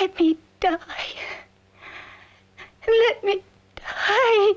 Let me die. Let me die.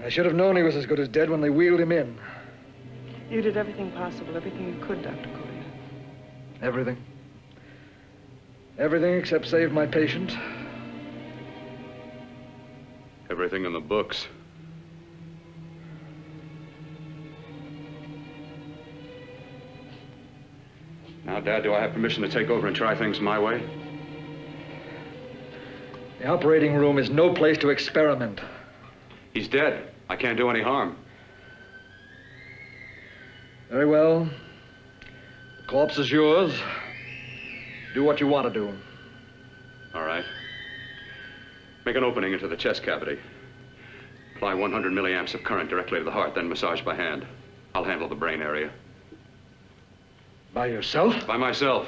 I should have known he was as good as dead when they wheeled him in. You did everything possible, everything you could, Dr. Collier. Everything. Everything except save my patient. Everything in the books. Now, Dad, do I have permission to take over and try things my way? The operating room is no place to experiment. He's dead. I can't do any harm. Very well. The corpse is yours. Do what you want to do. All right. Make an opening into the chest cavity. Apply 100 milliamps of current directly to the heart, then massage by hand. I'll handle the brain area. By yourself? By myself.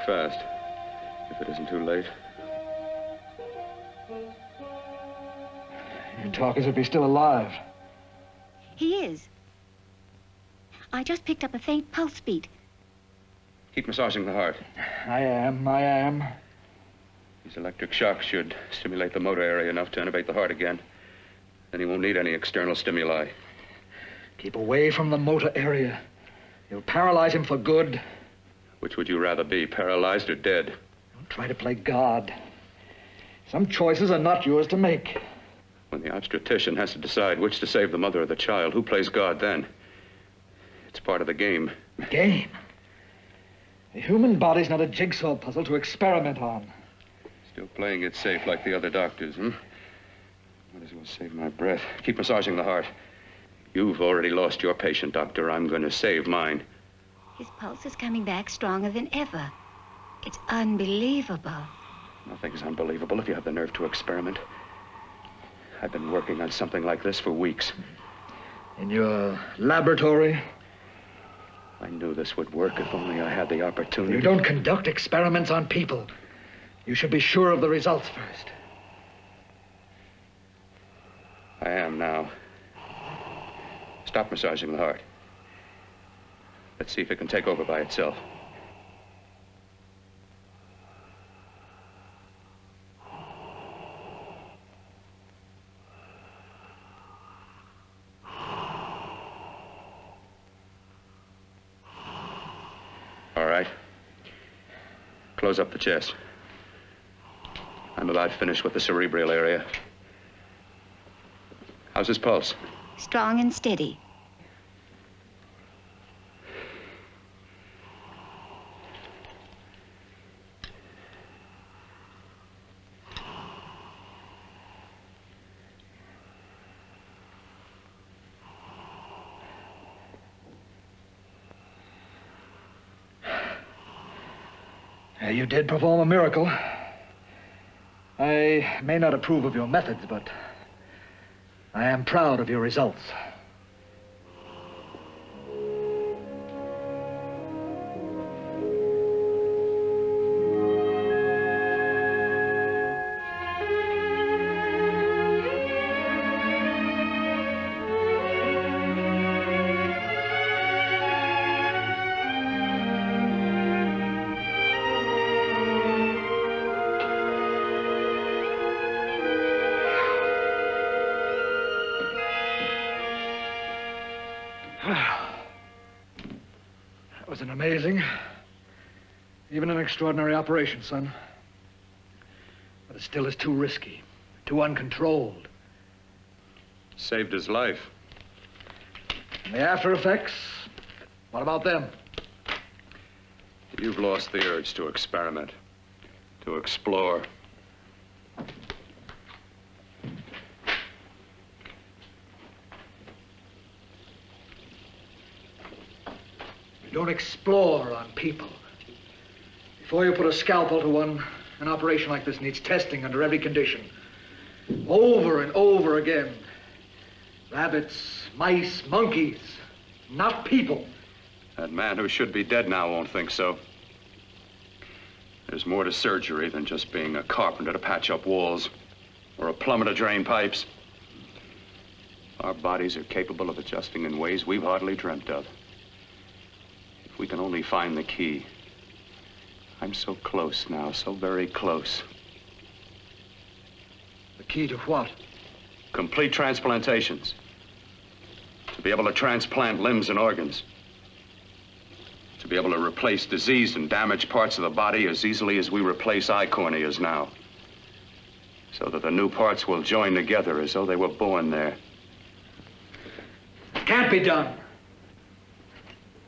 Fast, if it isn't too late. You talk as if he's still alive. He is. I just picked up a faint pulse beat. Keep massaging the heart. I am. These electric shocks should stimulate the motor area enough to innervate the heart again. Then he won't need any external stimuli. Keep away from the motor area. You'll paralyze him for good. Which would you rather be, paralyzed or dead? Don't try to play God. Some choices are not yours to make. When the obstetrician has to decide which to save the mother or the child, who plays God then? It's part of the game. Game? The human body's not a jigsaw puzzle to experiment on. Still playing it safe like the other doctors, hmm? Might as well save my breath. Keep massaging the heart. You've already lost your patient, Doctor. I'm going to save mine. His pulse is coming back stronger than ever. It's unbelievable. Nothing's unbelievable if you have the nerve to experiment. I've been working on something like this for weeks. In your laboratory? I knew this would work if only I had the opportunity. You don't conduct experiments on people. You should be sure of the results first. I am now. Stop massaging the heart. Let's see if it can take over by itself. All right. Close up the chest. I'm about finished with the cerebral area. How's his pulse? Strong and steady. You did perform a miracle. I may not approve of your methods, but I am proud of your results. That was an amazing, even an extraordinary operation, son. But it still is too risky, too uncontrolled. Saved his life. And the after effects, what about them? You've lost the urge to experiment, to explore. You don't explore on people. Before you put a scalpel to one, an operation like this needs testing under every condition. Over and over again. Rabbits, mice, monkeys, not people. That man who should be dead now won't think so. There's more to surgery than just being a carpenter to patch up walls or a plumber to drain pipes. Our bodies are capable of adjusting in ways we've hardly dreamt of. If we can only find the key. I'm so close now, so very close. The key to what? Complete transplantations. To be able to transplant limbs and organs. To be able to replace diseased and damaged parts of the body as easily as we replace eye corneas now. So that the new parts will join together as though they were born there. It can't be done.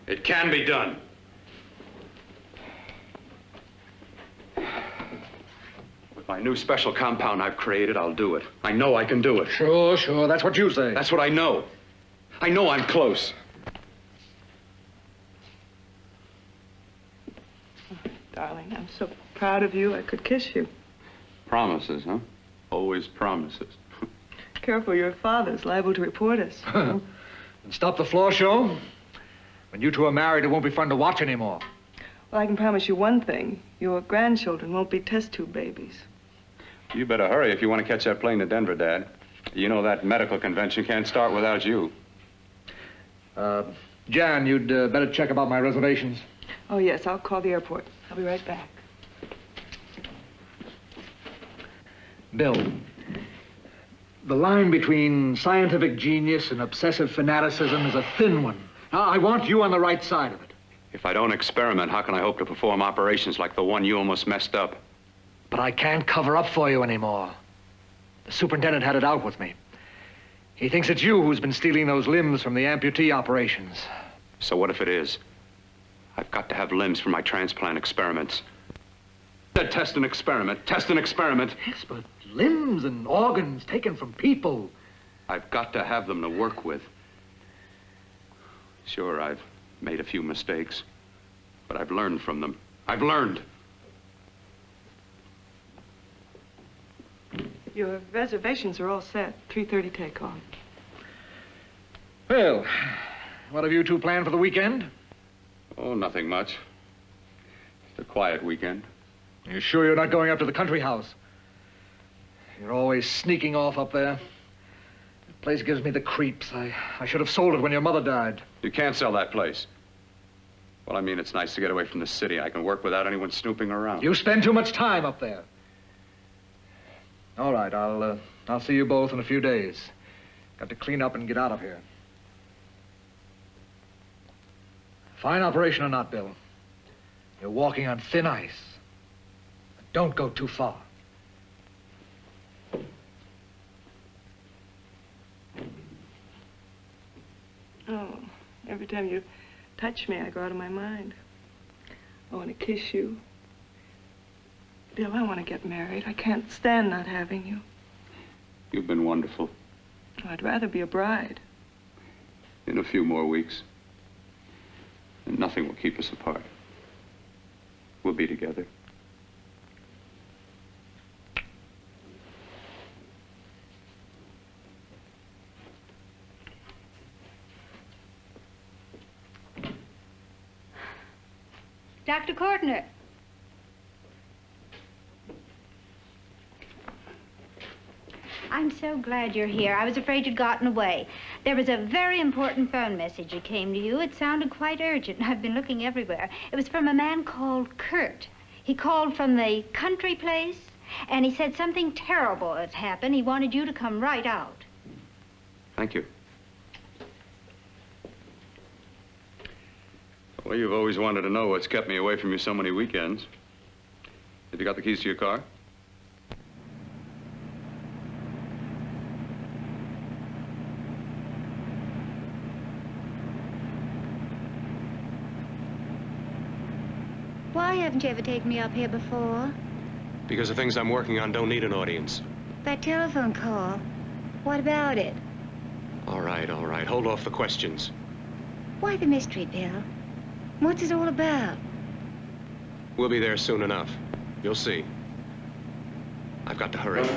It can be done. With my new special compound I've created, I'll do it. I know I can do it. Sure, that's what you say. That's what I know. I know I'm close. Darling, I'm so proud of you, I could kiss you. Promises, huh? Always promises. Careful, your father's liable to report us. And stop the floor show? When you two are married, it won't be fun to watch anymore. Well, I can promise you one thing. Your grandchildren won't be test tube babies. You better hurry if you want to catch that plane to Denver, Dad. You know that medical convention can't start without you. Jan, you'd better check about my reservations. Oh, yes, I'll call the airport. I'll be right back. Bill, the line between scientific genius and obsessive fanaticism is a thin one. Now, I want you on the right side of it. If I don't experiment, how can I hope to perform operations like the one you almost messed up? But I can't cover up for you anymore. The superintendent had it out with me. He thinks it's you who's been stealing those limbs from the amputee operations. So what if it is? I've got to have limbs for my transplant experiments. Test and experiment, test and experiment. Yes, but limbs and organs taken from people. I've got to have them to work with. Sure, I've made a few mistakes. But I've learned from them. I've learned. Your reservations are all set. 3:30 takeoff. Well, what have you two planned for the weekend? Oh, nothing much. Just a quiet weekend. You sure you're not going up to the country house? You're always sneaking off up there. The place gives me the creeps. I should have sold it when your mother died. You can't sell that place. Well, I mean, it's nice to get away from the city. I can work without anyone snooping around. You spend too much time up there. All right, I'll see you both in a few days. Got to clean up and get out of here. Fine operation or not, Bill. You're walking on thin ice. But don't go too far. Oh, every time you touch me, I go out of my mind. I want to kiss you. Bill, I want to get married. I can't stand not having you. You've been wonderful. I'd rather be a bride. In a few more weeks. And nothing will keep us apart. We'll be together. Dr. Kortner. I'm so glad you're here. I was afraid you'd gotten away. There was a very important phone message that came to you. It sounded quite urgent. I've been looking everywhere. It was from a man called Kurt. He called from the country place, and he said something terrible has happened. He wanted you to come right out. Thank you. Well, you've always wanted to know what's kept me away from you so many weekends. Have you got the keys to your car? Why haven't you ever taken me up here before? Because the things I'm working on don't need an audience. That telephone call. What about it? All right, all right. Hold off the questions. Why the mystery, Bill? What's it all about? We'll be there soon enough. You'll see. I've got to hurry.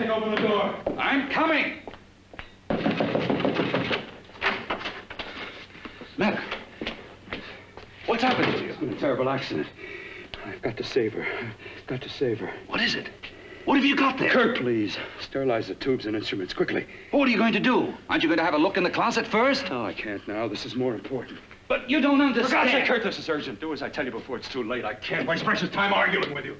say open the door. I'm coming. Matter? What's happened to you? It's been a terrible accident. I've got to save her. Got to save her. What is it? What have you got there? Kurt, please. Sterilize the tubes and instruments quickly. What are you going to do? Aren't you going to have a look in the closet first? No, I can't now. This is more important. But you don't understand. For God's sake, Kurt, this is urgent. Do as I tell you before it's too late. I can't waste precious time arguing with you.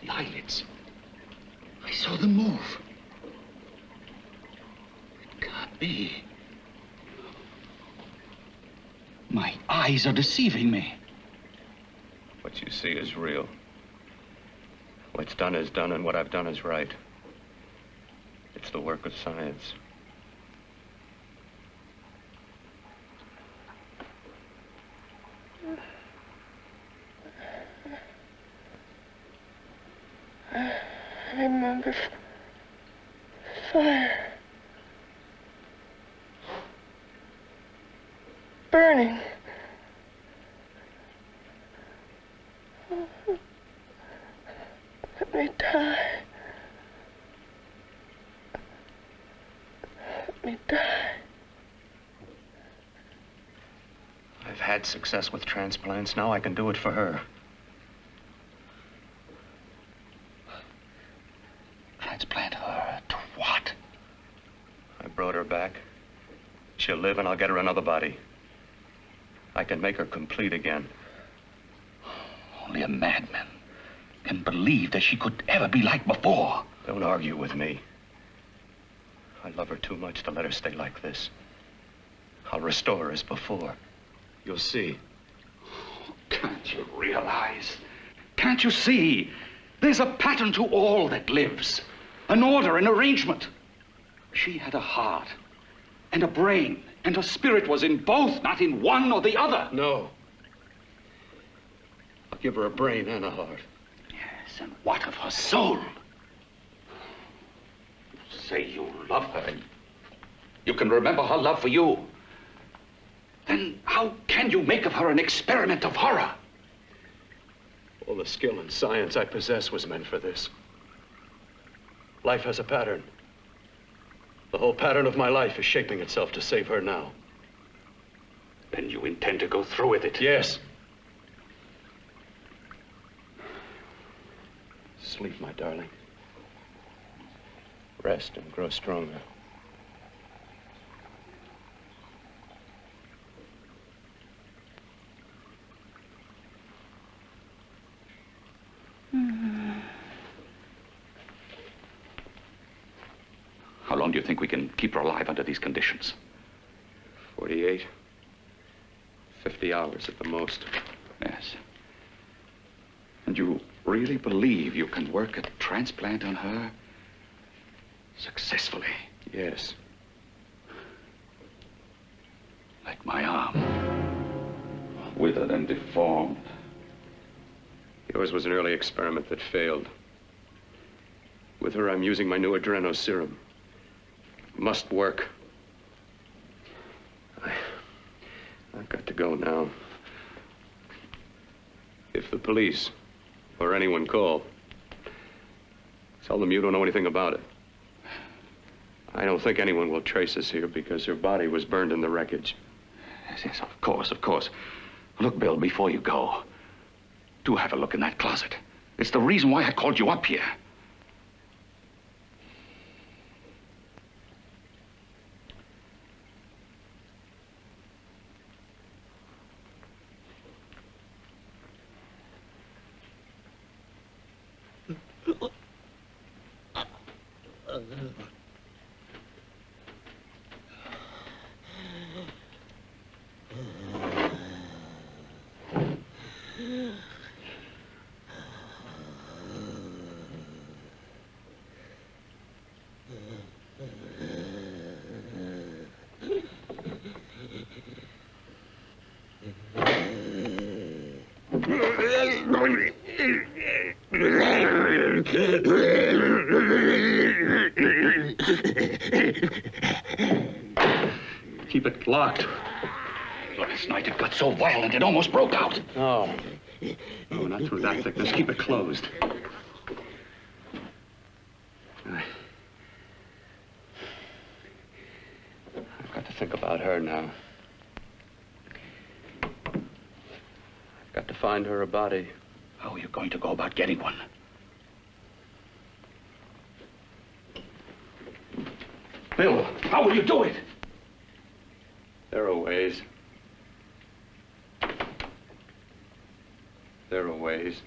Eyelids. I saw them move. It can't be. My eyes are deceiving me. What you see is real. What's done is done, and what I've done is right. It's the work of science. I remember fire. Burning. Let me die. Let me die. I've had success with transplants. Now I can do it for her. Transplant her to what? I brought her back. She'll live, and I'll get her another body. I can make her complete again. Only a madman can believe that she could ever be like before. Don't argue with me. I love her too much to let her stay like this. I'll restore her as before. You'll see. Can't you realize? Can't you see? There's a pattern to all that lives. An order, an arrangement. She had a heart and a brain, and her spirit was in both, not in one or the other. No. I'll give her a brain and a heart. Yes, and what of her soul? Say you love her, and you can remember her love for you. Then how can you make of her an experiment of horror? All the skill and science I possess was meant for this. Life has a pattern. The whole pattern of my life is shaping itself to save her now. Then you intend to go through with it? Yes. Sleep, my darling. Rest and grow stronger. do you think we can keep her alive under these conditions? 48. 50 hours at the most. Yes. And you really believe you can work a transplant on her successfully? Yes. Like my arm. Withered and deformed. Yours was an early experiment that failed. With her, I'm using my new adreno serum. Must work. I've got to go now. If the police or anyone call, tell them you don't know anything about it. I don't think anyone will trace us here because her body was burned in the wreckage. Yes, yes, of course, of course. Look, Bill, before you go, do have a look in that closet. It's the reason why I called you up here. Keep it locked. Last night it got so violent it almost broke out. No. No, not through that thickness. Keep it closed. I've got to think about her now. I've got to find her a body. How are you going to go about getting one? Bill, how will you do it? There are ways. There are ways.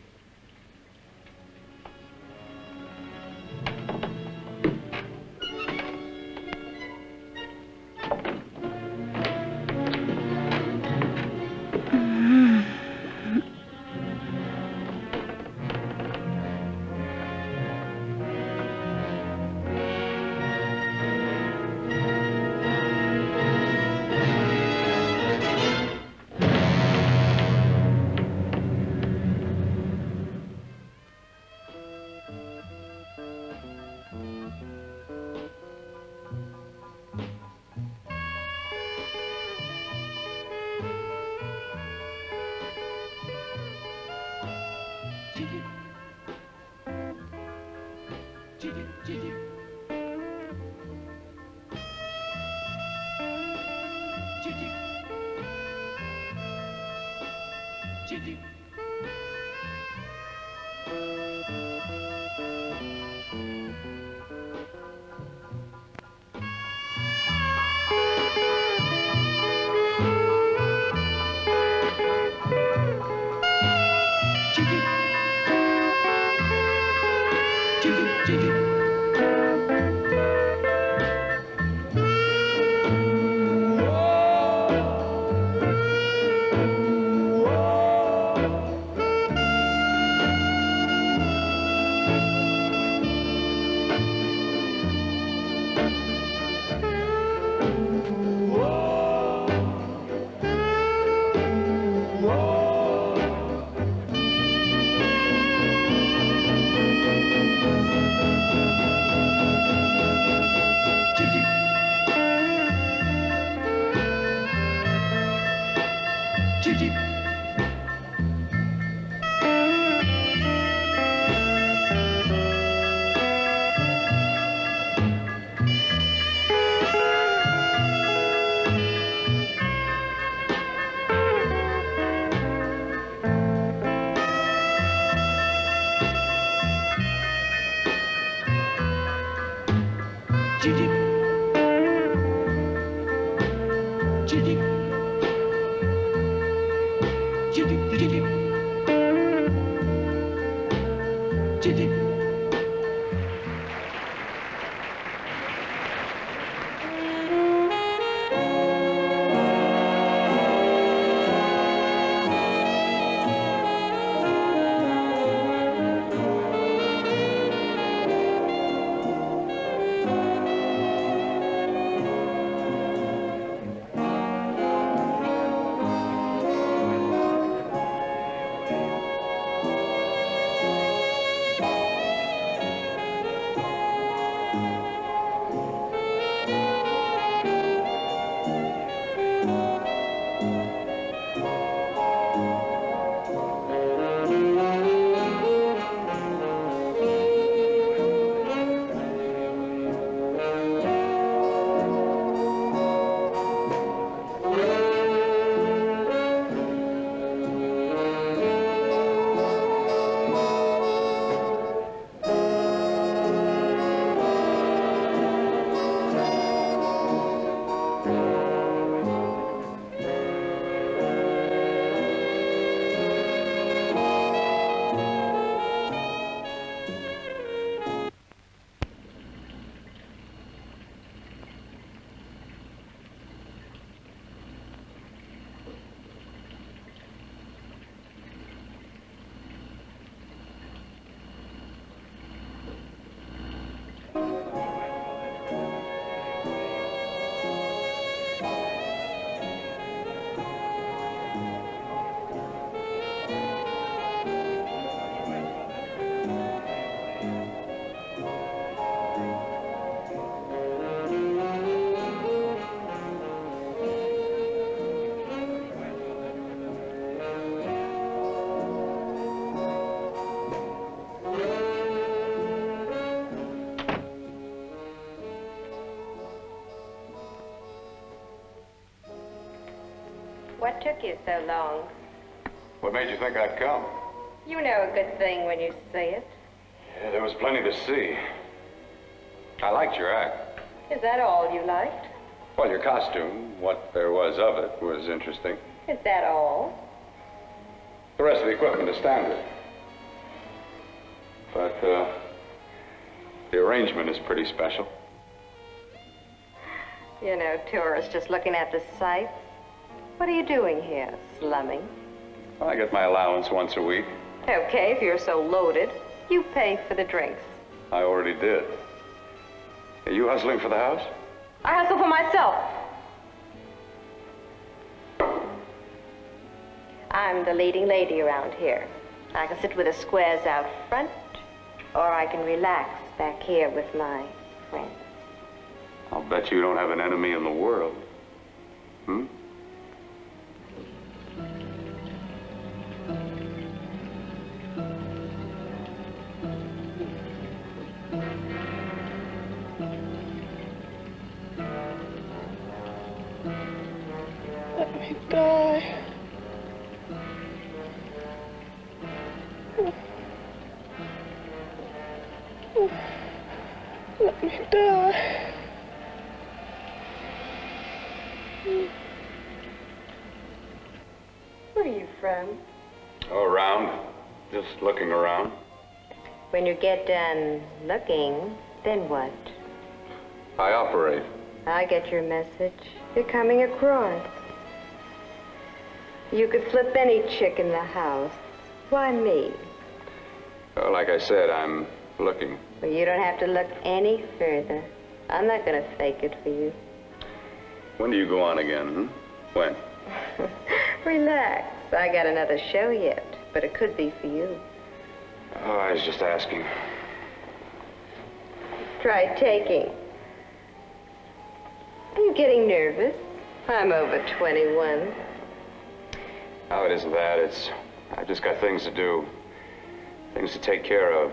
took you so long. What made you think I'd come? You know a good thing when you see it. Yeah, there was plenty to see. I liked your act. Is that all you liked? Well, your costume, what there was of it, was interesting. Is that all? The rest of the equipment is standard. But, the arrangement is pretty special. You know, tourists just looking at the sights. What are you doing here? Slumming? I get my allowance once a week. Okay, if you're so loaded, you pay for the drinks. I already did. Are you hustling for the house? I hustle for myself. I'm the leading lady around here. I can sit with the squares out front, or I can relax back here with my friends. I'll bet you don't have an enemy in the world. Hmm? Let me die. Let me die. Where are you from? Oh, around. Just looking around. When you get done looking, then what? I operate. I get your message. You're coming across. You could flip any chick in the house. Why me? Oh, like I said, I'm looking. Well, you don't have to look any further. I'm not going to fake it for you. When do you go on again, hmm? When? Relax. I got another show yet, but it could be for you. Oh, I was just asking. Try taking. Are you getting nervous? I'm over 21. Oh, it isn't that. I've just got things to do. Things to take care of.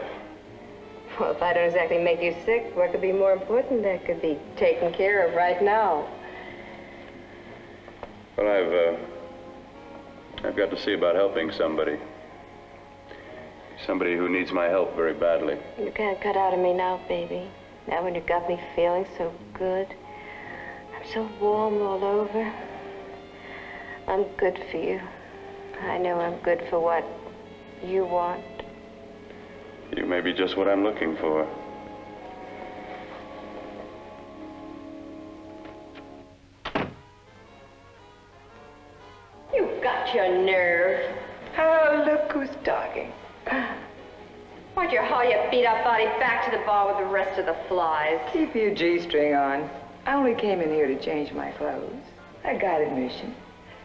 Well, if I don't exactly make you sick, what could be more important that could be taken care of right now? Well, I've got to see about helping somebody. Somebody who needs my help very badly. You can't cut out of me now, baby. Now when you got me feeling so good. I'm so warm all over. I'm good for you. I know I'm good for what you want. You may be just what I'm looking for. You've got your nerve. Oh, look who's talking. Why'd you haul your beat-up body back to the bar with the rest of the flies? Keep your G-string on. I only came in here to change my clothes. I got admission.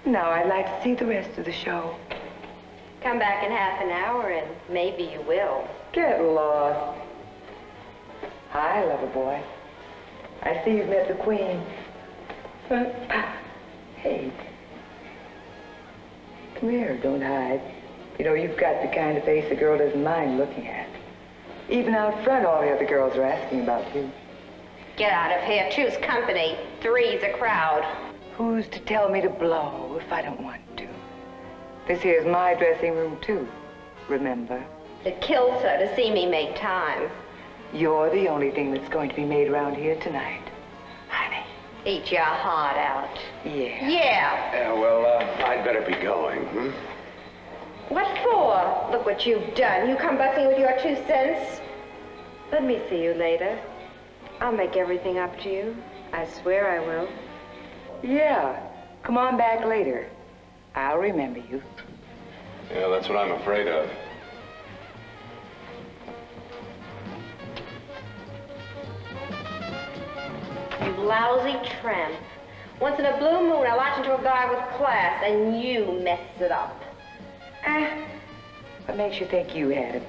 Now I'd like to see the rest of the show. Come back in half an hour and maybe you will. Get lost. Hi, lover boy. I see you've met the queen. Hey. Come here, don't hide. You know, you've got the kind of face a girl doesn't mind looking at. Even out front, all the other girls are asking about you. Get out of here. Choose company. Three's a crowd. Who's to tell me to blow if I don't want to? This here's my dressing room, too. Remember? It kills her to see me make time. You're the only thing that's going to be made around here tonight. Honey. Eat your heart out. Yeah. Yeah. Yeah, well, I'd better be going, hmm? What for? Look what you've done. You come busting with your 2 cents. Let me see you later. I'll make everything up to you. I swear I will. Yeah. Come on back later. I'll remember you. Yeah, that's what I'm afraid of. You lousy tramp. Once in a blue moon, I latch into a guy with class, and you mess it up. What makes you think you had him?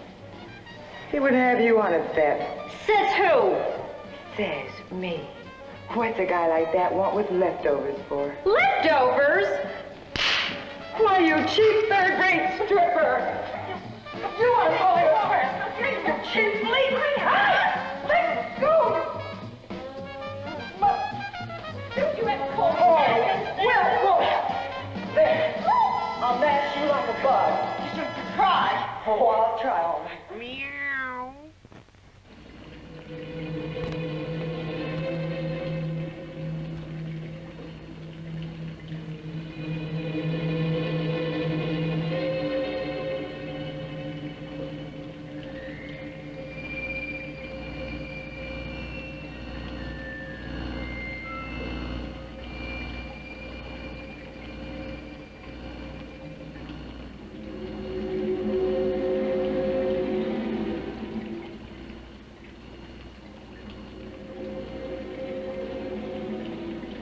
He wouldn't have you on a bet. Says who? Says me. What's a guy like that want with leftovers for? Leftovers? Why, you cheap third-rate stripper! You are falling over! You cheap bleeding! Let go! You went cold. Oh, well, there. Oh, I'll try all right. Meow.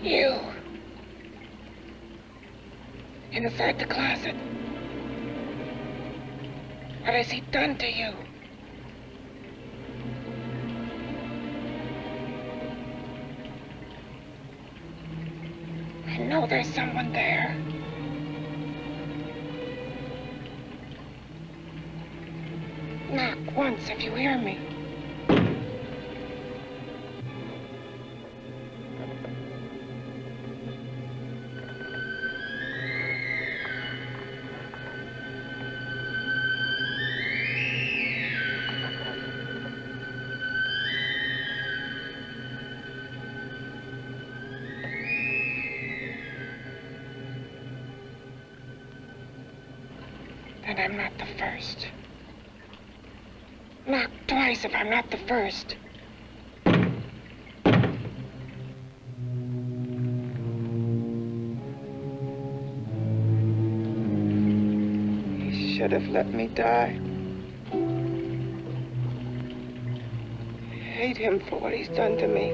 You. Inside the closet. What has he done to you? I know there's someone there. Knock once if you hear me. Then I'm not the first. Knock twice if I'm not the first. He should have let me die. I hate him for what he's done to me.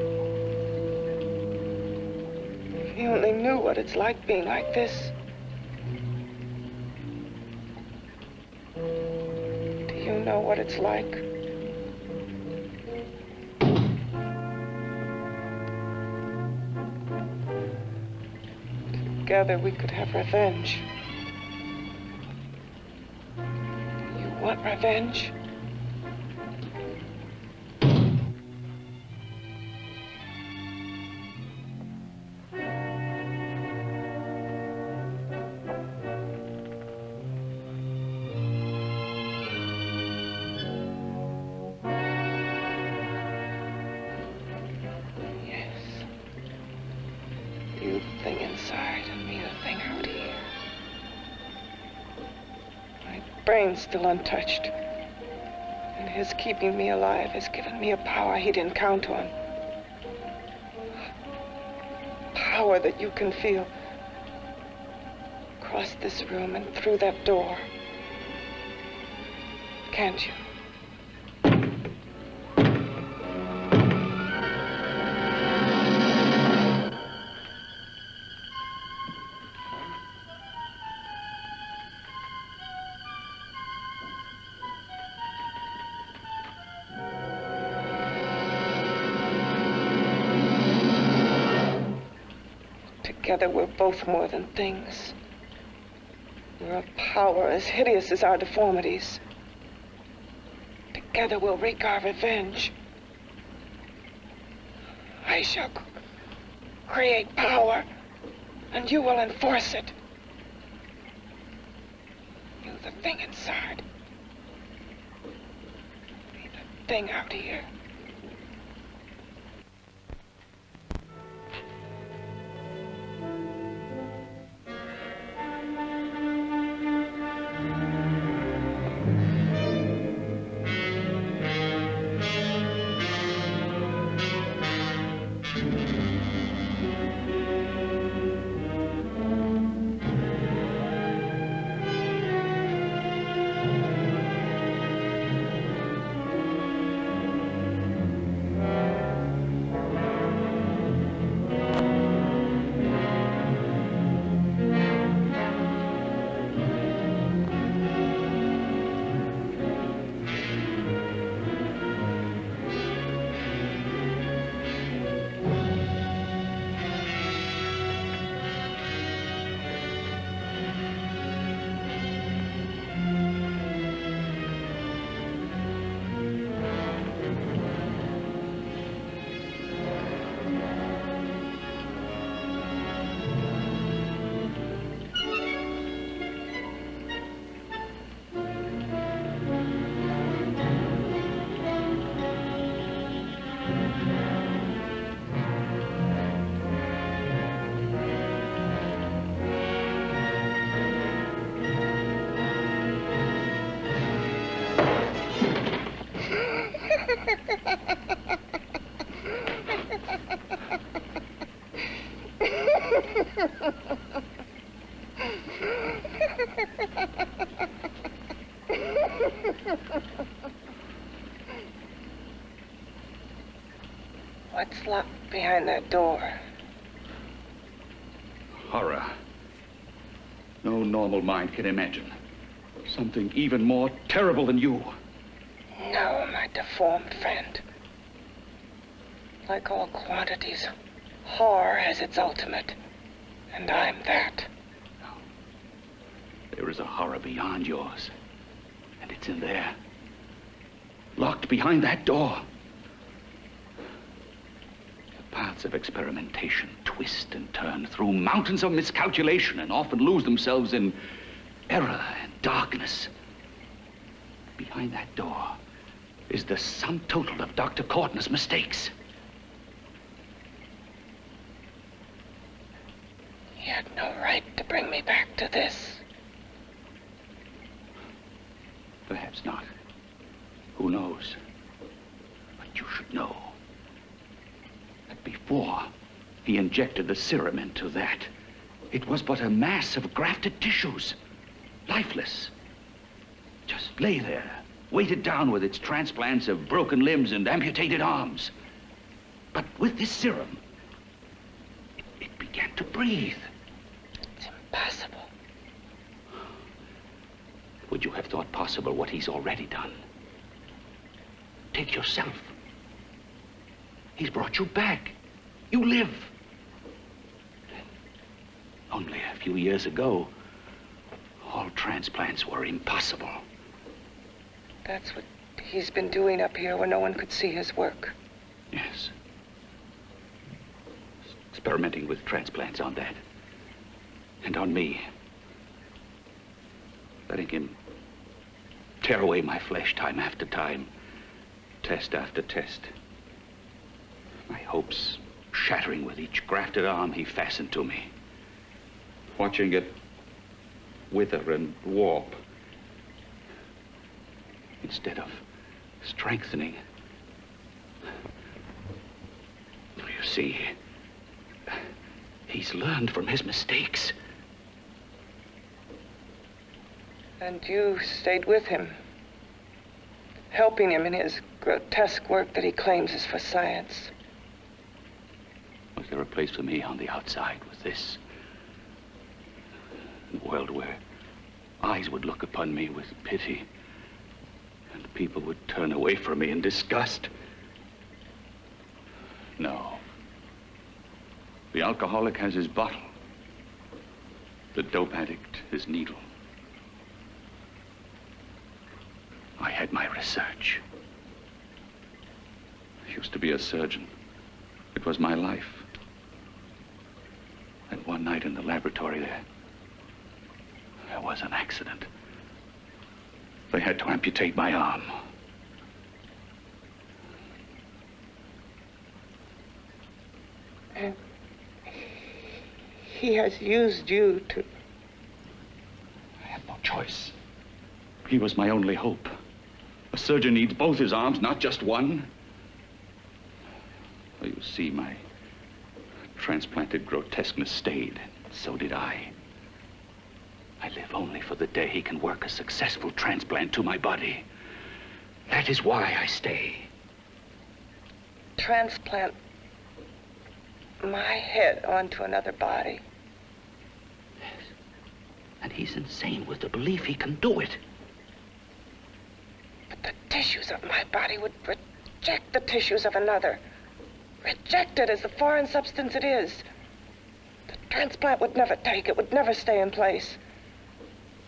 If he only knew what it's like being like this. You know what it's like. Together we could have revenge. You want revenge? You the thing inside and me the thing out here. My brain's still untouched. And his keeping me alive has given me a power he didn't count on. Power that you can feel across this room and through that door. Can't you? Together we're both more than things. We're a power as hideous as our deformities. Together we'll wreak our revenge. I shall create power, and you will enforce it. You the thing inside. Me the thing out here. What's locked behind that door? Horror. No normal mind can imagine. Something even more terrible than you. No, my deformed friend. Like all quantities, horror has its ultimate. And I'm that. There is a horror beyond yours. And it's in there. Locked behind that door. The paths of experimentation twist and turn through mountains of miscalculation and often lose themselves in error and darkness. Behind that door is the sum total of Dr. Courtney's mistakes. He had no right to bring me back to this. Perhaps not. Who knows? But you should know that before he injected the serum into that, it was but a mass of grafted tissues, lifeless. Just lay there, weighted down with its transplants of broken limbs and amputated arms. But with this serum, it began to breathe. It's impossible. Would you have thought possible what he's already done? Take yourself. He's brought you back. You live. Only a few years ago, all transplants were impossible. That's what he's been doing up here where no one could see his work. Yes. Experimenting with transplants on that. And on me. Letting him tear away my flesh time after time, test after test. My hopes shattering with each grafted arm he fastened to me. Watching it wither and warp instead of strengthening. You see, he's learned from his mistakes. And you stayed with him, helping him in his grotesque work that he claims is for science. Was there a place for me on the outside with this? A world where eyes would look upon me with pity and people would turn away from me in disgust? No. The alcoholic has his bottle. The dope addict his needle. I had my research. I used to be a surgeon. It was my life. And one night in the laboratory there was an accident. They had to amputate my arm. And he has used you to... I had no choice. He was my only hope. A surgeon needs both his arms, not just one. Well, you see, my transplanted grotesqueness stayed. So did I. I live only for the day he can work a successful transplant to my body. That is why I stay. Transplant my head onto another body. Yes. And he's insane with the belief he can do it. But the tissues of my body would reject the tissues of another. Reject it as the foreign substance it is. The transplant would never take it, would never stay in place.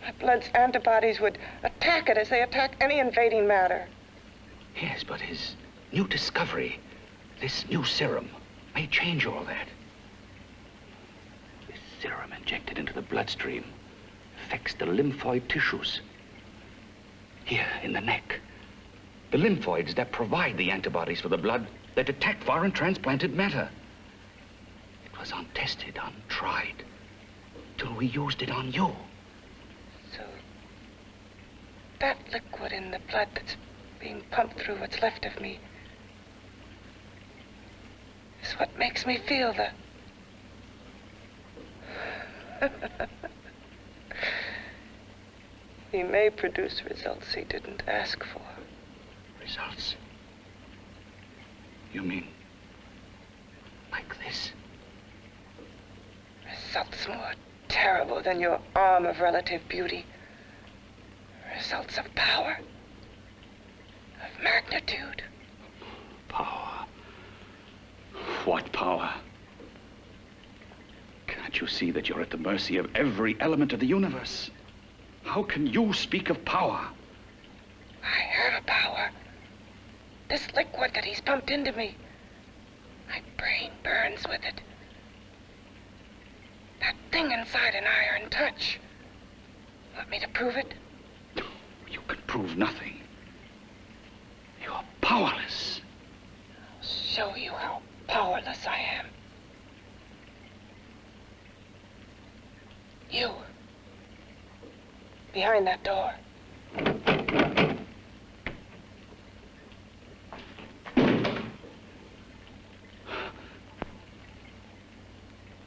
My blood's antibodies would attack it as they attack any invading matter. Yes, but his new discovery, this new serum, may change all that. This serum injected into the bloodstream affects the lymphoid tissues. Here, in the neck. The lymphoids that provide the antibodies for the blood that attack foreign transplanted matter. It was untested, untried, till we used it on you. So, that liquid in the blood that's being pumped through what's left of me, is what makes me feel the... He may produce results he didn't ask for. Results? You mean like this? Results more terrible than your arm of relative beauty. Results of power, of magnitude. Power? What power? Can't you see that you're at the mercy of every element of the universe? How can you speak of power? I have a power. This liquid that he's pumped into me. My brain burns with it. That thing inside an iron touch. Want me to prove it? You can prove nothing. You're powerless. I'll show you how powerless I am. You. Behind that door.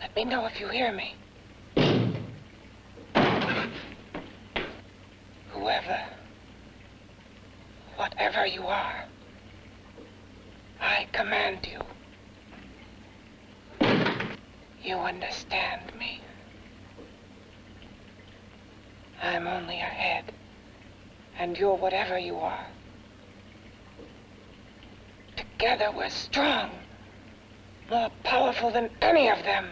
Let me know if you hear me. Whoever, whatever you are, I command you. You understand me. I'm only a head, and you're whatever you are. Together we're strong, more powerful than any of them.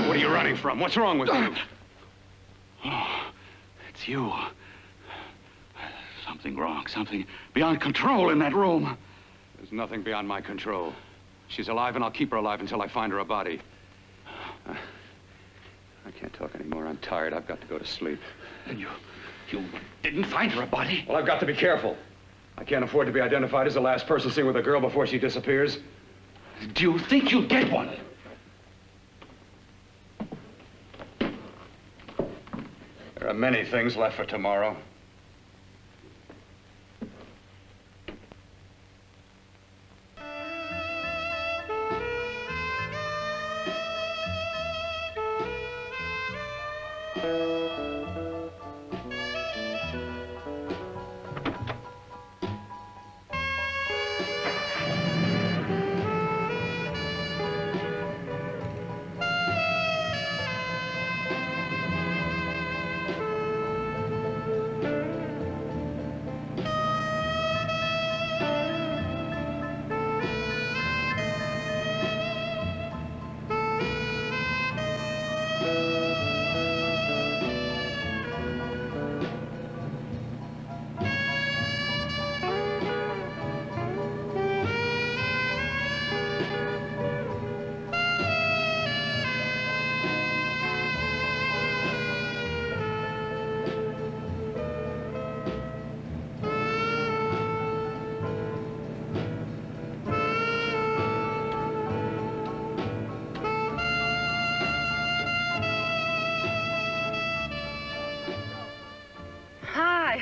What are you running from? What's wrong with you? Oh, it's you. Something wrong, something beyond control in that room. There's nothing beyond my control. She's alive, and I'll keep her alive until I find her a body. I can't talk anymore. I'm tired. I've got to go to sleep. And you didn't find her a body? Well, I've got to be careful. I can't afford to be identified as the last person seen with a girl before she disappears. Do you think you'll get one? There are many things left for tomorrow.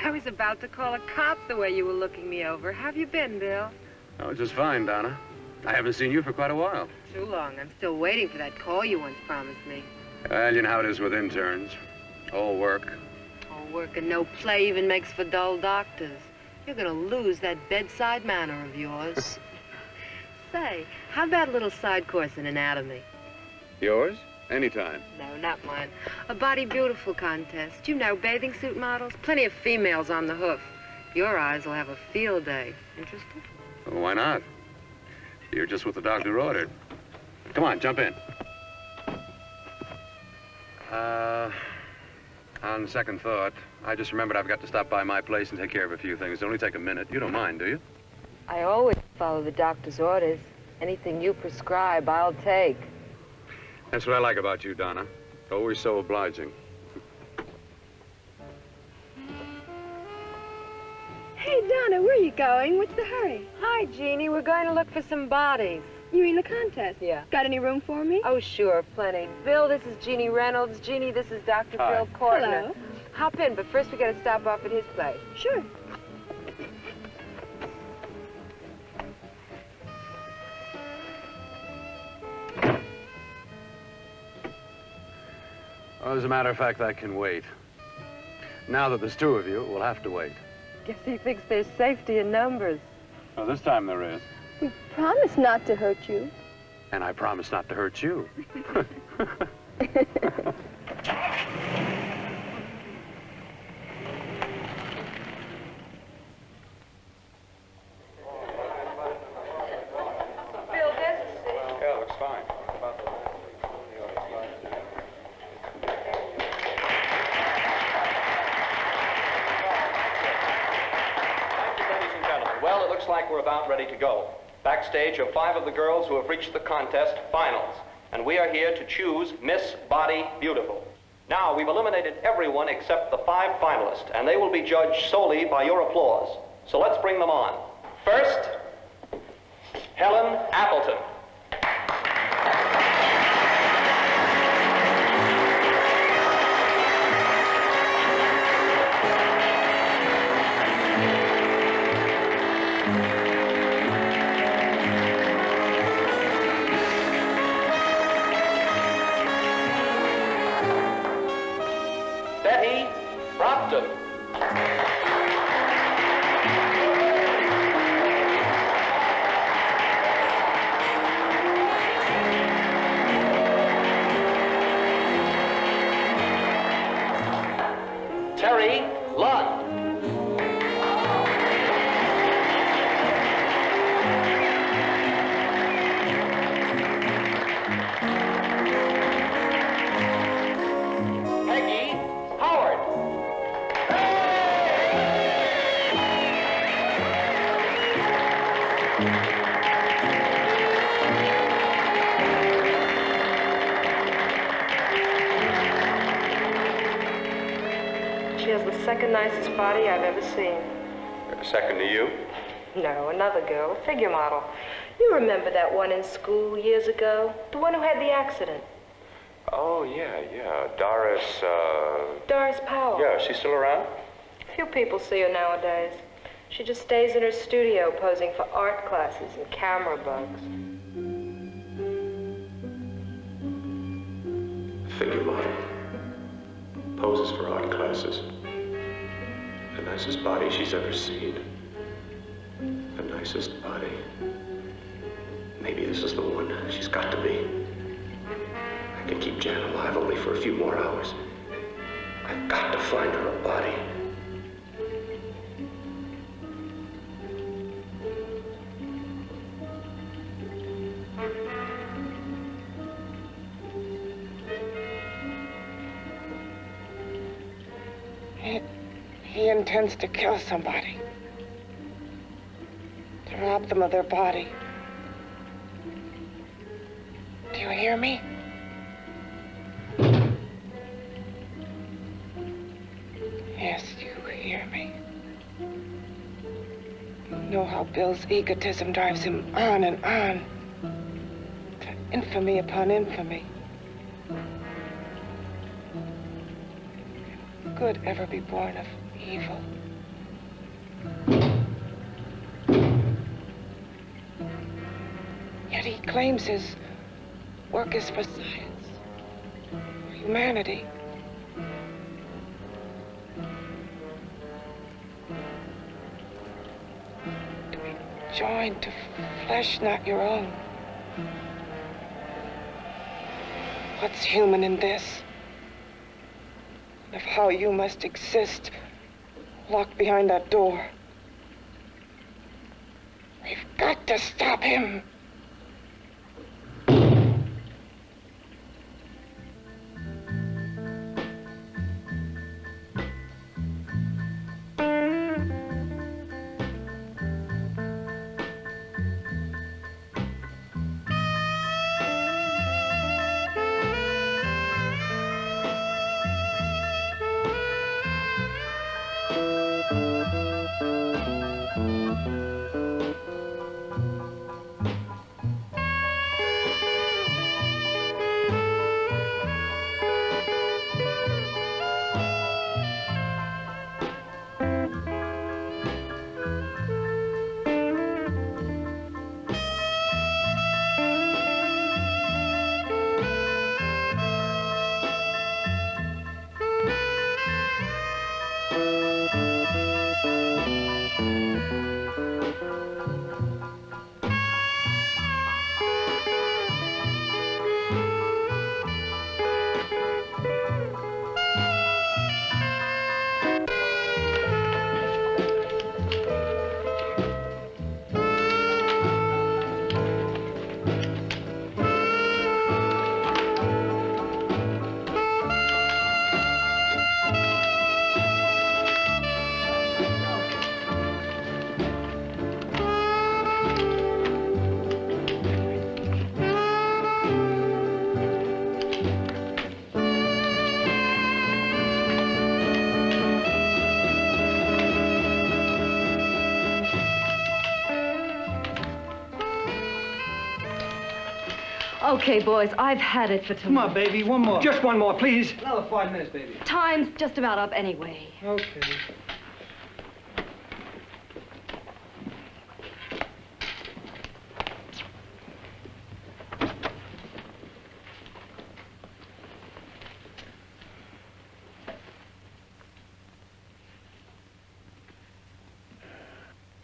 I was about to call a cop the way you were looking me over. How have you been, Bill? Oh, just fine, Donna. I haven't seen you for quite a while. Too long. I'm still waiting for that call you once promised me. Well, you know how it is with interns. All work. All work and no play even makes for dull doctors. You're gonna lose that bedside manner of yours. Say, how about a little side course in anatomy? Yours? Anytime. No, not mine. A Body Beautiful contest. You know, bathing suit models. Plenty of females on the hoof. Your eyes will have a field day. Interested? Well, why not? You're just what the doctor ordered. Come on, jump in. On second thought, I just remembered I've got to stop by my place and take care of a few things. It'll only take a minute. You don't mind, do you? I always follow the doctor's orders. Anything you prescribe, I'll take. That's what I like about you, Donna. Always so obliging. Hey, Donna, where are you going. What's the hurry? Hi, Jeannie. We're going to look for some bodies. You mean the contest? Yeah. Got any room for me? Oh, sure, plenty. Bill, this is Jeannie Reynolds. Jeannie, this is Dr. Hi. Phil Kortner. Hello. Hop in, but first we got to stop off at his place. Sure. Well, as a matter of fact, that can wait. Now that there's two of you, we'll have to wait. Guess he thinks there's safety in numbers. Well, this time there is. We promised not to hurt you. And I promise not to hurt you. Bill, there's a seat. Yeah, looks fine. Ladies and gentlemen, well, it looks like we're about ready to go. Backstage are 5 of the girls who have reached the contest finals, and we are here to choose Miss Body Beautiful. Now, we've eliminated everyone except the 5 finalists, and they will be judged solely by your applause. So let's bring them on. First, Helen Appleton. Betty Brockton. Terry Lund. Peggy Howard. She has the second nicest body I've ever seen. Second to you? No, another girl, a figure model. You remember that one in school years ago? The one who had the accident. Oh, yeah. Doris, Doris Powell. Yeah, is she still around? Few people see her nowadays. She just stays in her studio posing for art classes and camera bugs. Figure model. Poses for art classes. The nicest body she's ever seen. The nicest body. Maybe this is the one. She's got to be. I can keep Jan alive only for a few more hours. I've got to find her a body. He intends to kill somebody. To rob them of their body. Do you hear me? Yes, you hear me. You know how Bill's egotism drives him on and on. To infamy upon infamy. Can good ever be born of evil? Yet he claims his work is for science, for humanity. To be joined to flesh not your own. What's human in this? Of how you must exist locked behind that door. We've got to stop him. Okay, boys, I've had it for tonight. Come on, baby, one more. Just one more, please. Another 5 minutes, baby. Time's just about up anyway. Okay.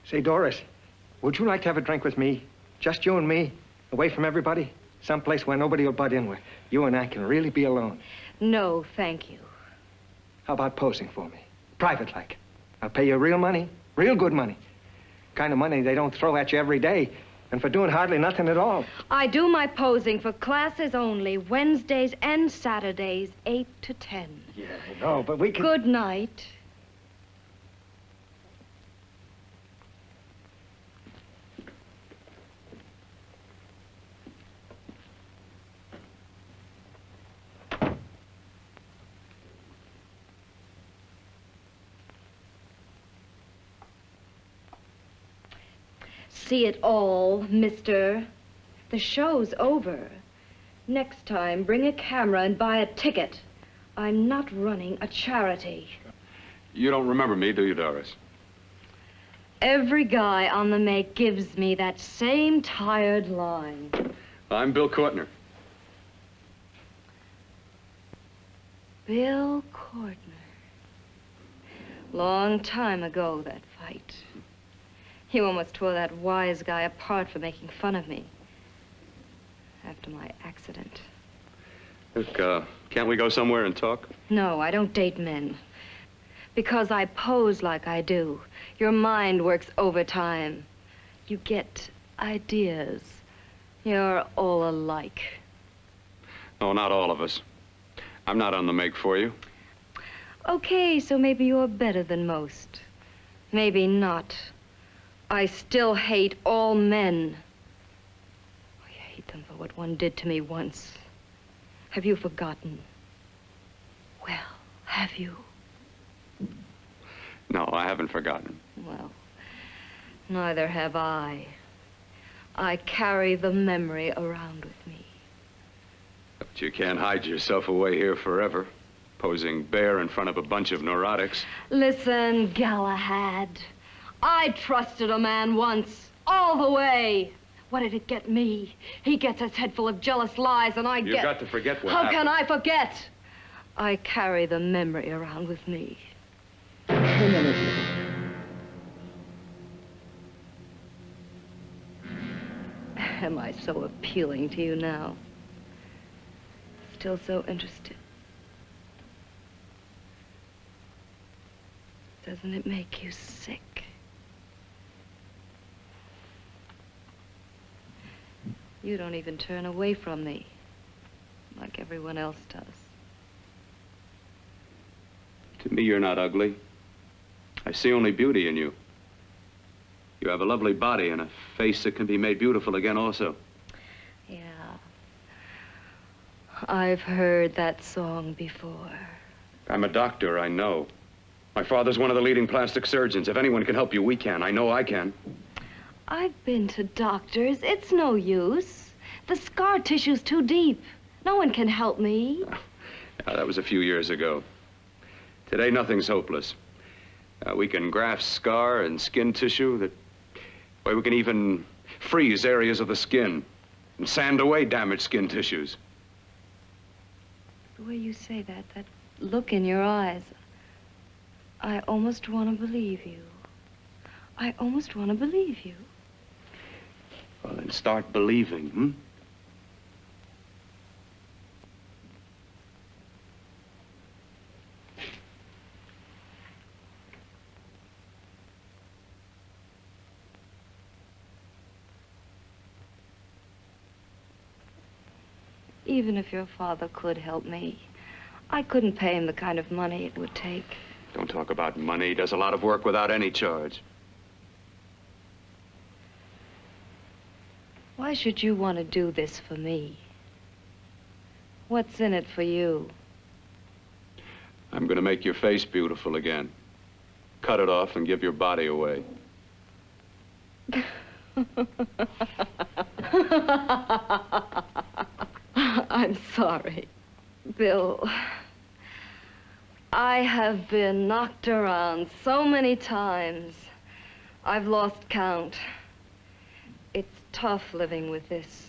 Say, Doris, would you like to have a drink with me? Just you and me, away from everybody? Someplace where nobody will butt in, where you and I can really be alone. No, thank you. How about posing for me? Private like. I'll pay you real money, real good money. Kind of money they don't throw at you every day, and for doing hardly nothing at all. I do my posing for classes only, Wednesdays and Saturdays, 8 to 10. Yeah, I know, but we can... Good night. See it all, mister. The show's over. Next time, bring a camera and buy a ticket. I'm not running a charity. You don't remember me, do you, Doris? Every guy on the make gives me that same tired line. I'm Bill Courtner. Bill Courtner. Long time ago, that fight. You almost tore that wise guy apart for making fun of me. After my accident. Look, can't we go somewhere and talk? No, I don't date men. Because I pose like I do, your mind works overtime. You get ideas. You're all alike. No, not all of us. I'm not on the make for you. Okay, so maybe you're better than most. Maybe not. I still hate all men. I hate them for what one did to me once. Have you forgotten? Well, have you? No, I haven't forgotten. Well, neither have I. I carry the memory around with me. But you can't hide yourself away here forever, posing bare in front of a bunch of neurotics. Listen, Galahad. I trusted a man once, all the way. What did it get me? He gets his head full of jealous lies, and You've got to forget what How happened. can I forget? I carry the memory around with me. Am I so appealing to you now? Still so interested? Doesn't it make you sick? You don't even turn away from me, like everyone else does. To me, you're not ugly. I see only beauty in you. You have a lovely body and a face that can be made beautiful again also. Yeah. I've heard that song before. I'm a doctor, I know. My father's one of the leading plastic surgeons. If anyone can help you, we can. I know I can. I've been to doctors. It's no use. The scar tissue's too deep. No one can help me. That was a few years ago. Today, nothing's hopeless. We can graft scar and skin tissue that... Well, we can even freeze areas of the skin and sand away damaged skin tissues. The way you say that look in your eyes, I almost want to believe you. I almost want to believe you. Well, then start believing, hmm? Even if your father could help me, I couldn't pay him the kind of money it would take. Don't talk about money. He does a lot of work without any charge. Why should you want to do this for me? What's in it for you? I'm going to make your face beautiful again. Cut it off and give your body away. sorry. Bill, I have been knocked around so many times. I've lost count. It's tough living with this.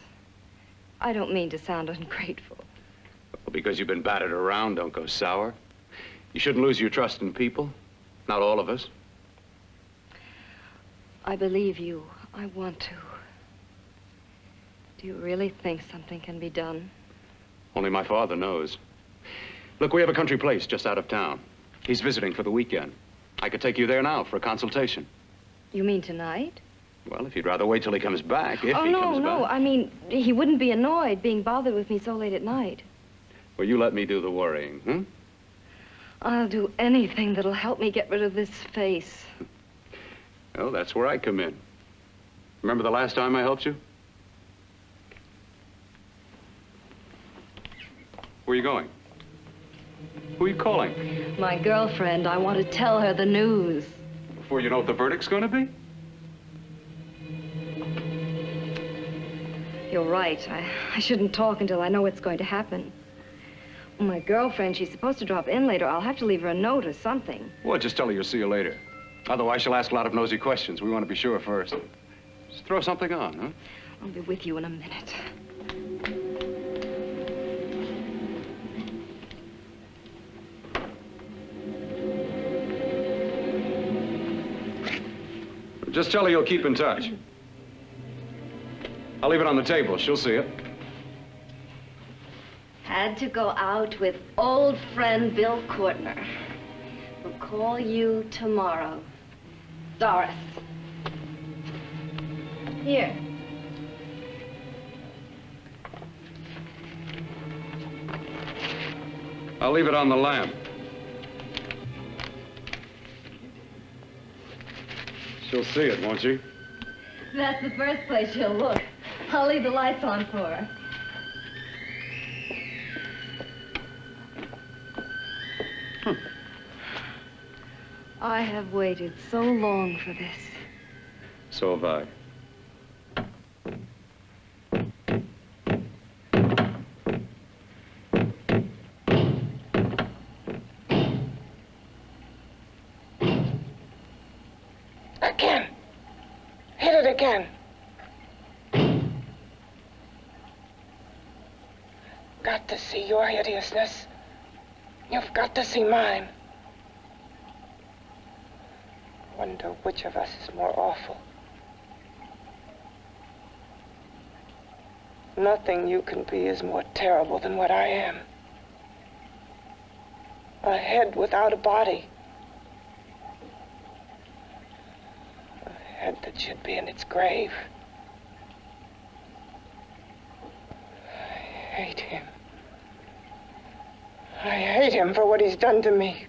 I don't mean to sound ungrateful. Well, because you've been battered around, don't go sour. You shouldn't lose your trust in people. Not all of us. I believe you. I want to. Do you really think something can be done? Only my father knows. Look, we have a country place just out of town. He's visiting for the weekend. I could take you there now for a consultation. You mean tonight? Well, if you'd rather wait till he comes back, if he comes no. back. I mean, he wouldn't be annoyed being bothered with me so late at night. Well, you let me do the worrying, hmm? I'll do anything that'll help me get rid of this face. Well, that's where I come in. Remember the last time I helped you? Where are you going? Who are you calling? My girlfriend. I want to tell her the news. Before you know what the verdict's going to be? You're right. I shouldn't talk until I know what's going to happen. My girlfriend, she's supposed to drop in later. I'll have to leave her a note or something. Well, just tell her you'll see you later. Otherwise, she'll ask a lot of nosy questions. We want to be sure first. Just throw something on, huh? I'll be with you in a minute. Just tell her you'll keep in touch. I'll leave it on the table. She'll see it. Had to go out with old friend Bill Courtner. We'll call you tomorrow. Doris. Here. I'll leave it on the lamp. She'll see it, won't she? That's the first place she'll look. I'll leave the lights on for her. I have waited so long for this. So have I. Again. Hit it again. Got to see your hideousness. You've got to see mine. Wonder which of us is more awful. Nothing you can be is more terrible than what I am. A head without a body. A head that should be in its grave. I hate him. I hate him for what he's done to me.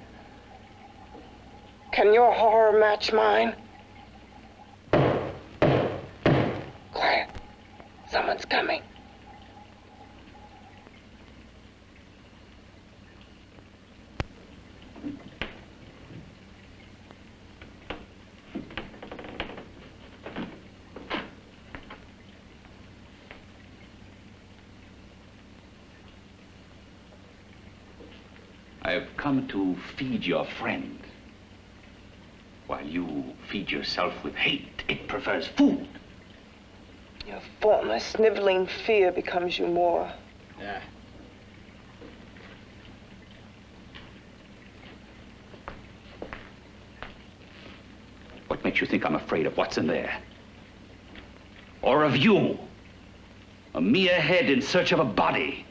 Can your horror match mine? Quiet. Someone's coming. I've come to feed your friend. While you feed yourself with hate, it prefers food. Your former sniveling fear becomes you more. Yeah. What makes you think I'm afraid of what's in there? Or of you? A mere head in search of a body.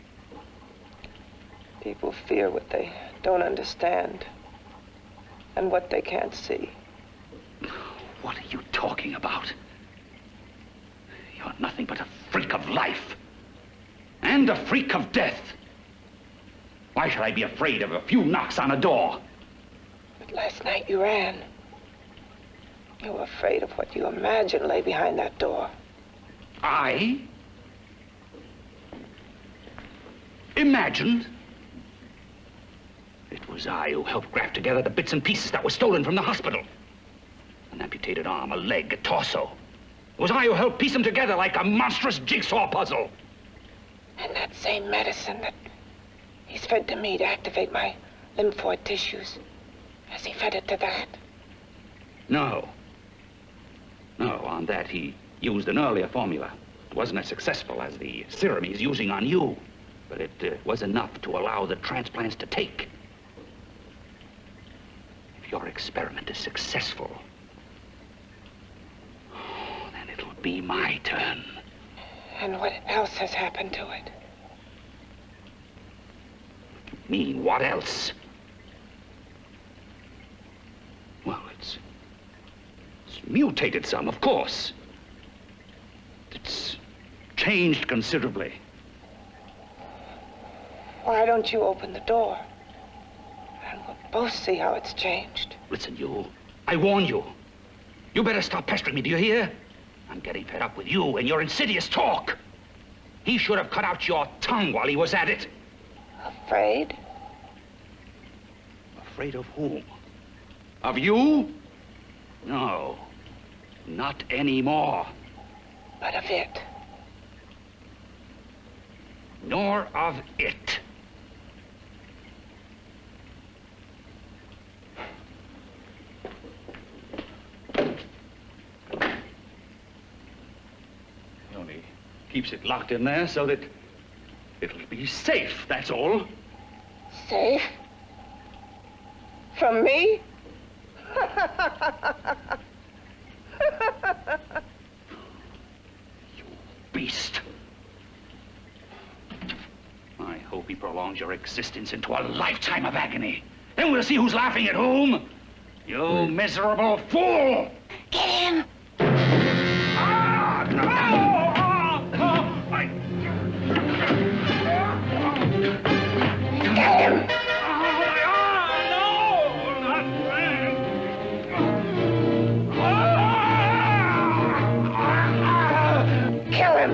People fear what they don't understand and what they can't see. What are you talking about? You're nothing but a freak of life. And a freak of death. Why should I be afraid of a few knocks on a door? But last night you ran. You were afraid of what you imagined lay behind that door. I? Imagined? It was I who helped graft together the bits and pieces that were stolen from the hospital. An amputated arm, a leg, a torso. It was I who helped piece them together like a monstrous jigsaw puzzle. And that same medicine that he's fed to me to activate my lymphoid tissues, has he fed it to that? No. No, on that he used an earlier formula. It wasn't as successful as the serum he's using on you, but it was enough to allow the transplants to take. If your experiment is successful, then it'll be my turn. And what else has happened to it? Mean, what else? Well, it's mutated some, of course. It's changed considerably. Why don't you open the door? And we'll both see how it's changed. Listen, you. I warn you. You better stop pestering me, do you hear? I'm getting fed up with you and your insidious talk. He should have cut out your tongue while he was at it. Afraid? Afraid of whom? Of you? No, not anymore. But of it. Nor of it. He only keeps it locked in there so that it'll be safe, that's all. Safe? From me? Beast. I hope he prolongs your existence into a lifetime of agony. Then we'll see who's laughing at whom. You miserable fool! Get him! Ah, no! Get him! Kill him!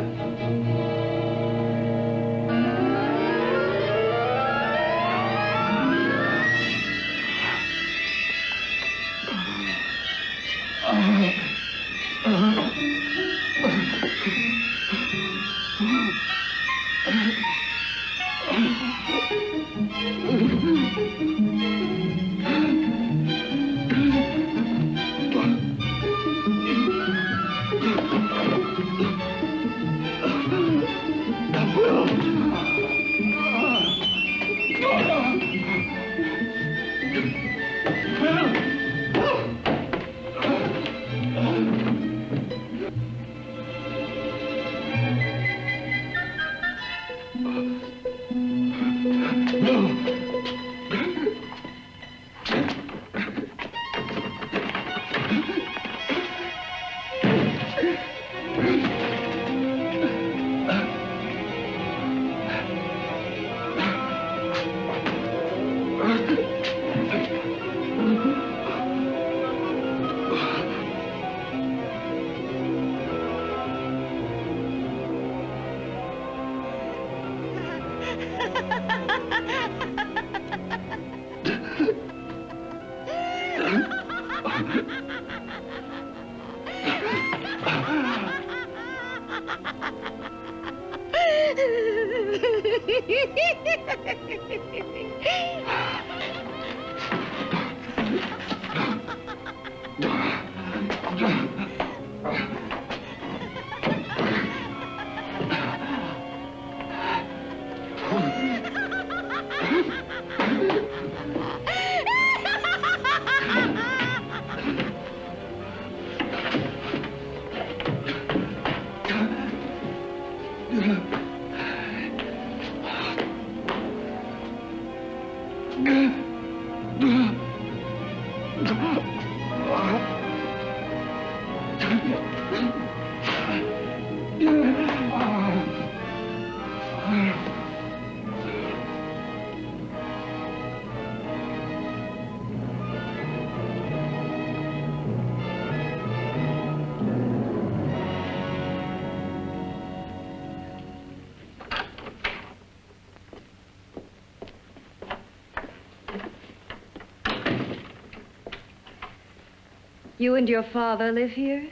You and your father live here?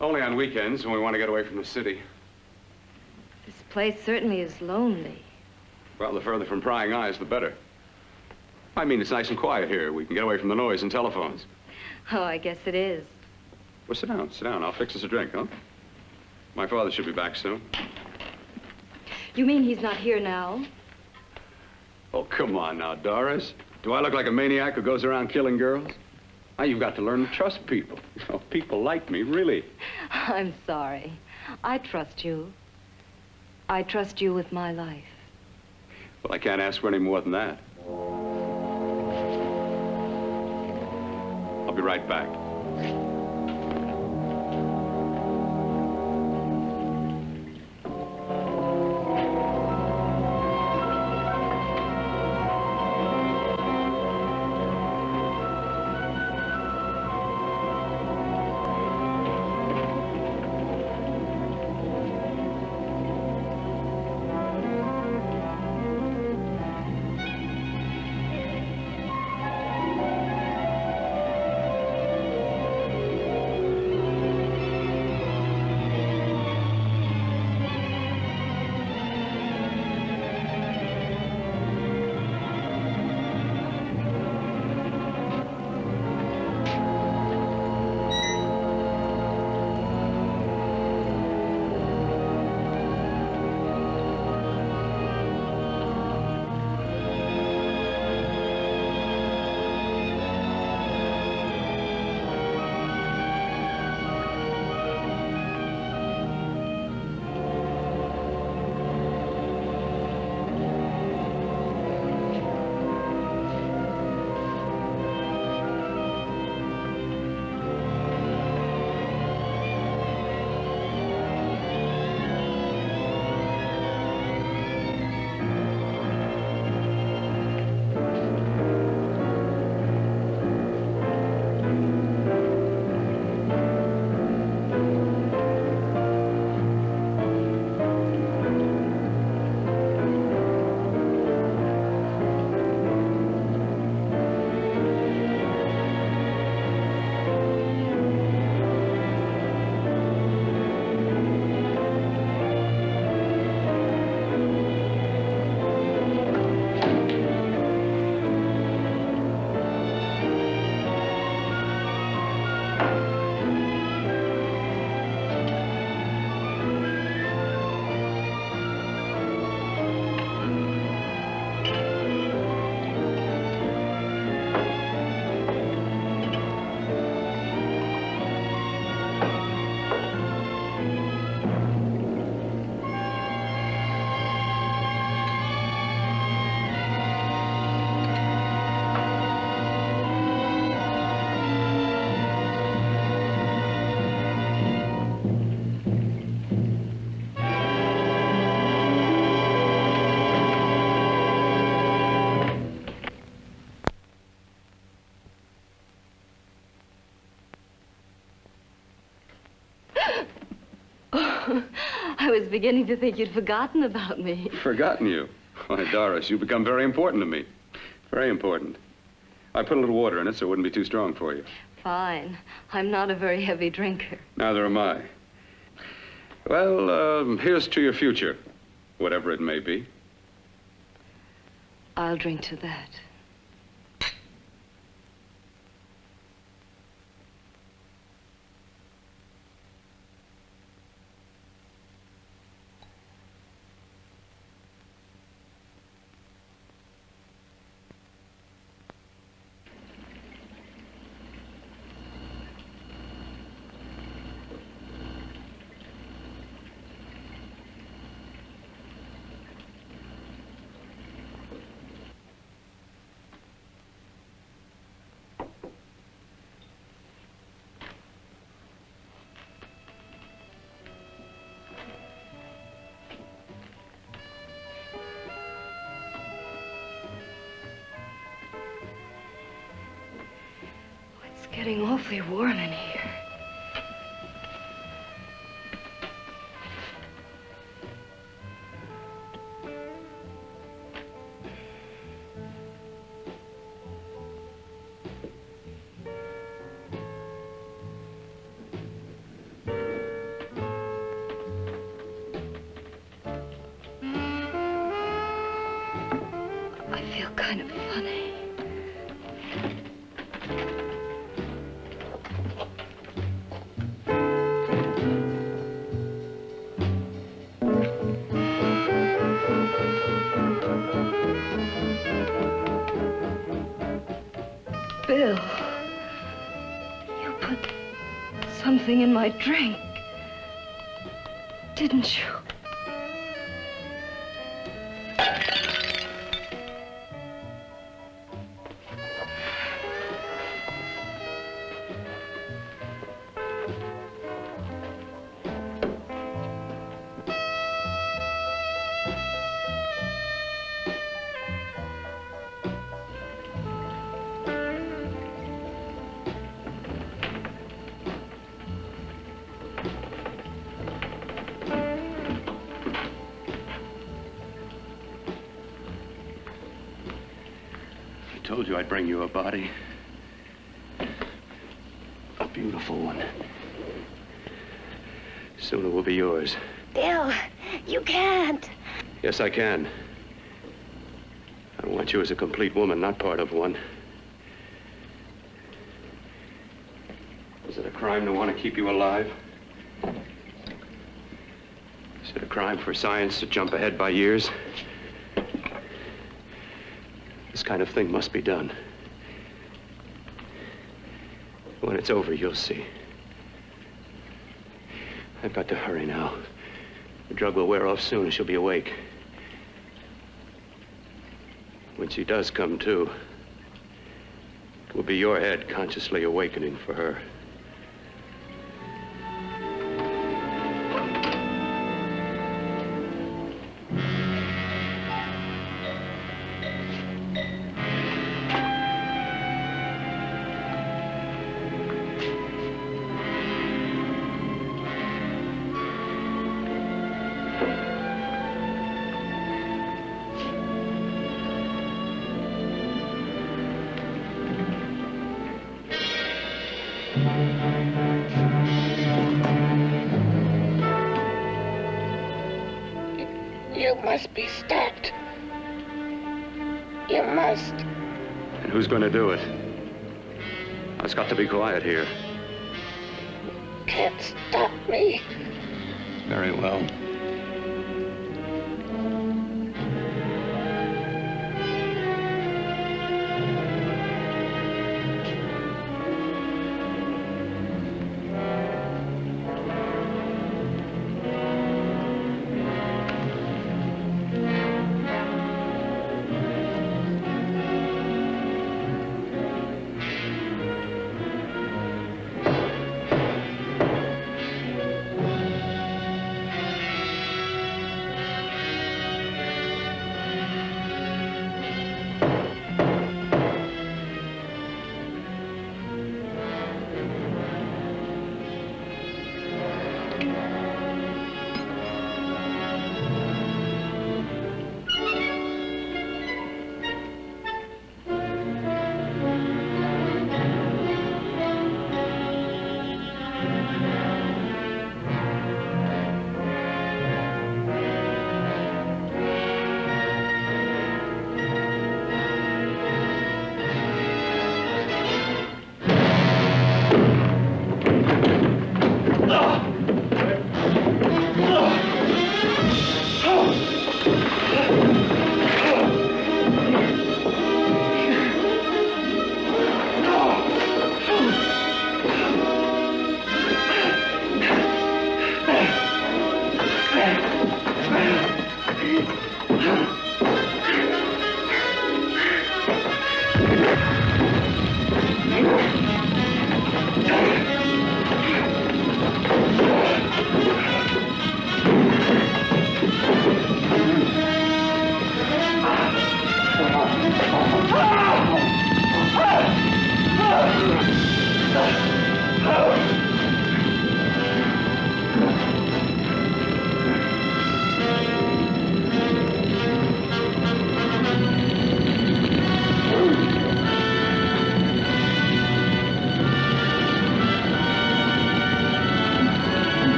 Only on weekends when we want to get away from the city. This place certainly is lonely. Well, the further from prying eyes, the better. I mean, it's nice and quiet here. We can get away from the noise and telephones. Oh, I guess it is. Well, sit down, sit down. I'll fix us a drink, huh? My father should be back soon. You mean he's not here now? Oh, come on now, Doris. Do I look like a maniac who goes around killing girls? Now, you've got to learn to trust people. You know, people like me, really. I'm sorry. I trust you. I trust you with my life. Well, I can't ask for any more than that. I'll be right back. I was beginning to think you'd forgotten about me. Forgotten you? Why, Doris, you've become very important to me. Very important. I put a little water in it so it wouldn't be too strong for you. Fine. I'm not a very heavy drinker. Neither am I. Well, here's to your future, whatever it may be. I'll drink to that. It's getting awfully warm in here. kind of funny. Bill, you put something in my drink, didn't you? I told you I'd bring you a body. A beautiful one. Soon it will be yours. Bill, you can't. Yes, I can. I want you as a complete woman, not part of one. Is it a crime to want to keep you alive? Is it a crime for science to jump ahead by years? This kind of thing must be done. When it's over, you'll see. I've got to hurry now. The drug will wear off soon and she'll be awake. When she does come to, it will be your head consciously awakening for her. You must be stopped. You must. And who's going to do it? It's got to be quiet here. Can't stop me. Very well.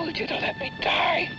told you to let me die.